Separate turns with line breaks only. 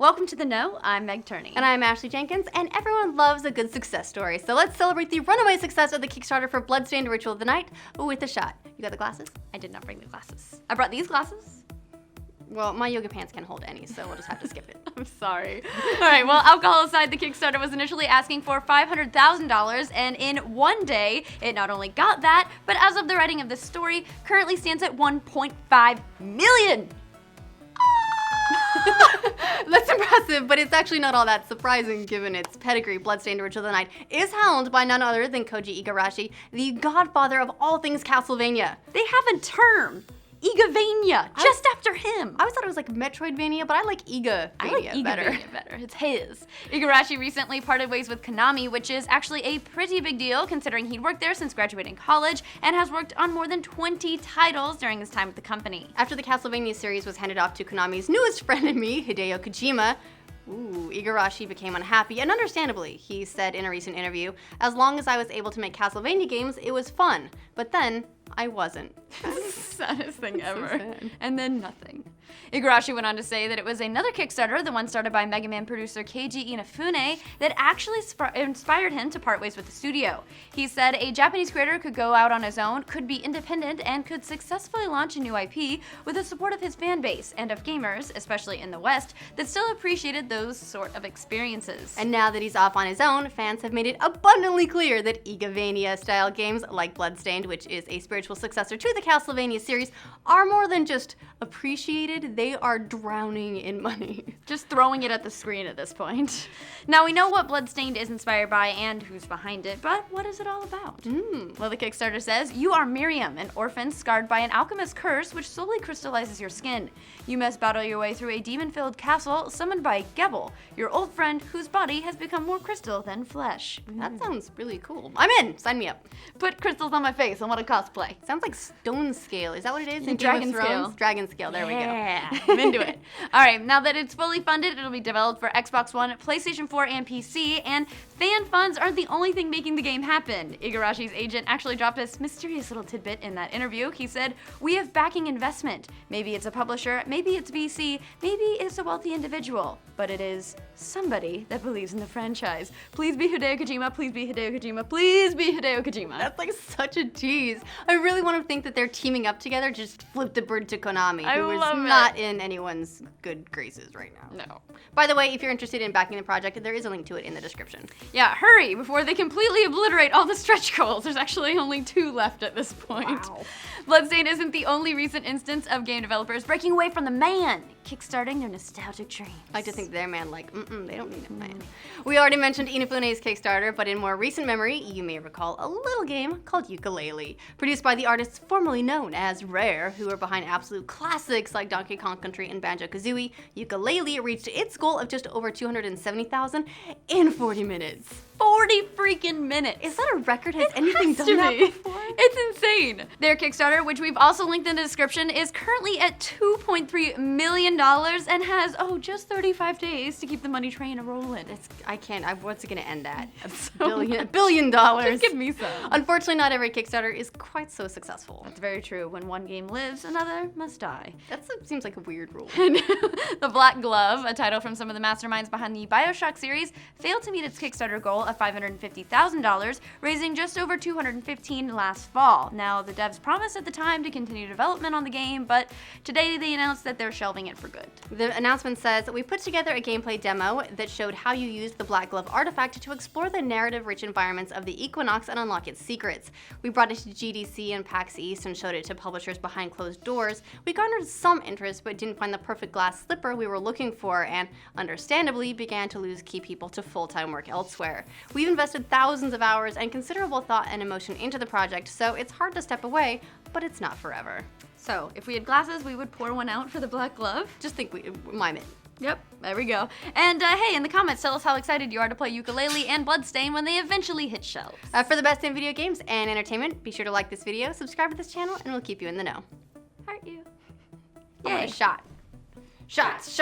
Welcome to The Know, I'm Meg Turney.
And I'm Ashley Jenkins, and everyone loves a good success story. So let's celebrate the runaway success of the Kickstarter for Bloodstained Ritual of the Night with a shot. You got the glasses?
I did not bring the glasses. I brought these glasses.
Well, my yoga pants can't hold any, so we'll just have to skip it.
I'm sorry. All right, well, alcohol aside, the Kickstarter was initially asking for $500,000, and in one day, it not only got that, but as of the writing of this story, currently stands at $1.5 million.
That's impressive, but it's actually not all that surprising given its pedigree. Bloodstained Ritual of the Night is helmed by none other than Koji Igarashi, the godfather of all things Castlevania.
They have a term. Igavania, just after him.
I always thought it was like Metroidvania, but I like Igavania better.
It's his. Igarashi recently parted ways with Konami, which is actually a pretty big deal considering he'd worked there since graduating college and has worked on more than 20 titles during his time with the company.
After the Castlevania series was handed off to Konami's newest frenemy, Hideo Kojima, Igarashi became unhappy, and understandably. He said in a recent interview, "As long as I was able to make Castlevania games, it was fun. But then, I wasn't."
Saddest thing ever.
So
and then nothing. Igarashi went on to say that it was another Kickstarter, the one started by Mega Man producer Keiji Inafune, that actually inspired him to part ways with the studio. He said a Japanese creator could go out on his own, could be independent, and could successfully launch a new IP with the support of his fan base and of gamers, especially in the West, that still appreciated those sort of experiences.
And now that he's off on his own, fans have made it abundantly clear that Igavania-style games like Bloodstained, which is a spiritual successor to the Castlevania series, are more than just appreciated, they are drowning in money.
Just throwing it at the screen at this point. Now we know what Bloodstained is inspired by and who's behind it, but what is it all about? Well, the Kickstarter says, you are Miriam, an orphan scarred by an alchemist curse which slowly crystallizes your skin. You must battle your way through a demon-filled castle summoned by Gebel, your old friend whose body has become more crystal than flesh.
That sounds really cool. I'm in! Sign me up.
Put crystals on my face, I want to cosplay.
Sounds like stone scale. Is that what it is in
Dragon
Game of Thrones?
scale.
Dragon scale, there we go.
Yeah, I'm into it. All right, now that it's fully funded, it'll be developed for Xbox One, PlayStation 4, and PC, and fan funds aren't the only thing making the game happen. Igarashi's agent actually dropped this mysterious little tidbit in that interview. He said, "We have backing investment. Maybe it's a publisher, maybe it's VC, maybe it's a wealthy individual, but it is somebody that believes in the franchise. Please be Hideo Kojima, please be Hideo Kojima, please be Hideo Kojima."
That's like such a tease. I really want to think that they're teaming up together, just flip the bird to Konami, who is not in anyone's good graces right now.
No.
By the way, if you're interested in backing the project, there is a link to it in the description.
Yeah, hurry before they completely obliterate all the stretch goals. There's actually only 2 left at this point.
Wow.
Bloodstained isn't the only recent instance of game developers breaking away from the man, kickstarting their nostalgic dreams.
I like to think their man they don't need a man. We already mentioned Inafune's Kickstarter, but in more recent memory, you may recall a little game called Yooka-Laylee, produced by the artists formerly known as Rare, who are behind absolute classics like Donkey Kong Country and Banjo-Kazooie. Yooka-Laylee reached its goal of just over 270,000 in 40 minutes.
40 freaking minutes.
Is that a record? Has anything done that before?
It's insane. Their Kickstarter, which we've also linked in the description, is currently at $2.3 million and has, just 35 days to keep the money train a-rolling.
What's it gonna end at?
$1
billion.
Just give me some.
Unfortunately, not every Kickstarter is quite so successful.
That's very true. When one game lives, another must die.
That seems like a weird rule.
The Black Glove, a title from some of the masterminds behind the BioShock series, failed to meet its Kickstarter goal of $550,000, raising just over $215,000 last fall. Now, the devs promised at the time to continue development on the game, but today they announced that they're shelving it for good.
The announcement says, "We put together a gameplay demo that showed how you use the Black Glove artifact to explore the narrative-rich environments of the Equinox and unlock its secrets. We brought it to GDC and PAX East and showed it to publishers behind closed doors. We garnered some interest, but didn't find the perfect glass slipper we were looking for, and understandably began to lose key people to full-time work elsewhere. We've invested thousands of hours and considerable thought and emotion into the project, so it's hard to step away, but it's not forever."
So, if we had glasses, we would pour one out for the Black Glove.
Just mime it.
Yep, there we go. And hey, in the comments, tell us how excited you are to play Yooka-Laylee and Bloodstained when they eventually hit shelves.
For the best in video games and entertainment, be sure to like this video, subscribe to this channel, and we'll keep you in the know.
Heart you.
I want
Yay.
a shot. Shots.